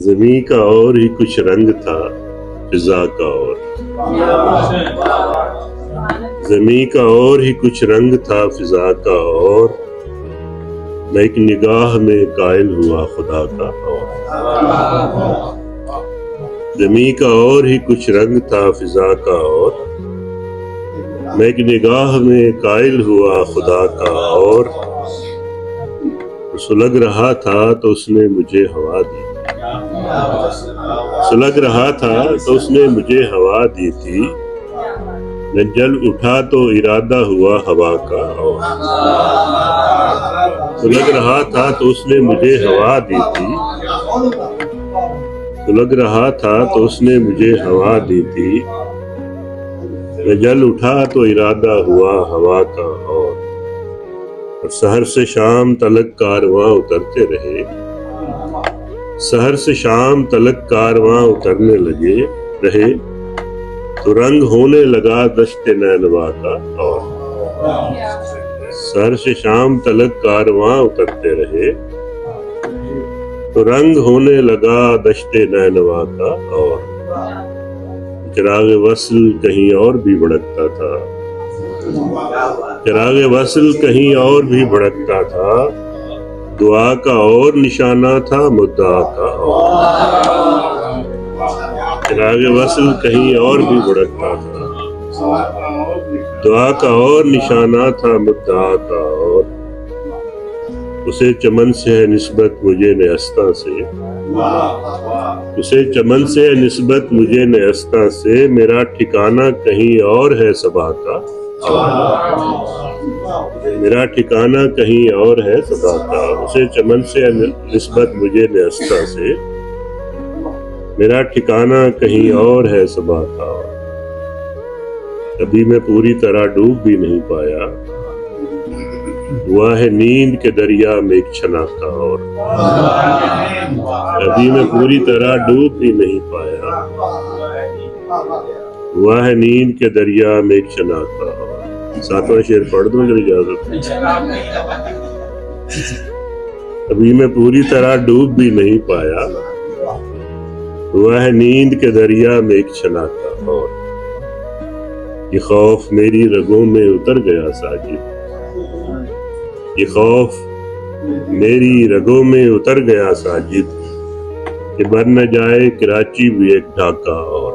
زمیں کا اور ہی کچھ رنگ تھا فضا کا اور زمیں کا اور ہی کچھ رنگ تھا فضا کا اور میں ایک نگاہ میں قائل ہوا خدا کا اور زمیں کا اور ہی کچھ رنگ تھا فضا کا اور میں ایک نگاہ میں قائل ہوا خدا کا اور سلگ رہا تھا تو اس نے مجھے ہوا دی سلگ رہا تھا تو اس نے مجھے ہوا دی تھی میں جل اٹھا تو ارادہ ہوا ہوا کا اور سلگ رہا تھا تو اس نے مجھے ہوا دی تھی سلگ رہا تھا تو اس نے مجھے ہوا دی تھی میں جل اٹھا تو ارادہ ہوا ہوا کا اور سحر سے شام تلک کارواں اترتے رہے سحر سے شام تلک کارواں اترنے لگے رہے تو رنگ ہونے لگا دشت نینوا کا اور سحر سے شام تلک کارواں اترتے رہے تو رنگ ہونے لگا دشت نینوا کا اور چراغ وصل کہیں اور بھی بھڑکتا تھا چراغ وصل کہیں اور بھی بھڑکتا تھا دعا کا اور نشانہ تھا مدعا کا اور چراغ وصل کہیں اور بھی بھڑکتا تھا دعا کا اور نشانہ تھا مدعا کا اور اسے چمن سے ہے نسبت مجھے نیستہ سے اسے چمن سے ہے نسبت مجھے نیستہ سے میرا ٹھکانہ کہیں اور ہے صبا کا میرا ٹھکانہ کہیں اور ہے صبا کا اسے چمن سے ہے نسبت مجھے نیستہ سے میرا ٹھکانہ کہیں اور ہے صبا کا ابھی میں پوری طرح ڈوب بھی نہیں پایا ہوا ہے نیند کے دریا میں ایک چھنا کا اور ابھی میں پوری طرح ڈوب بھی نہیں پایا ہوا ہے نیند کے دریا میں ایک چھنا کا اور ساتواں شعر پڑھ دوں اگر اجازت ابھی میں پوری طرح ڈوب بھی نہیں پایا ہوا ہے نیند کے دریا میں ایک چھنا کا اور یہ خوف میری رگوں میں اتر گیا ساجد یہ خوف میری رگوں میں اتر گیا ساجد کہ بن نہ جائے کراچی بھی ایک ڈھاکہ اور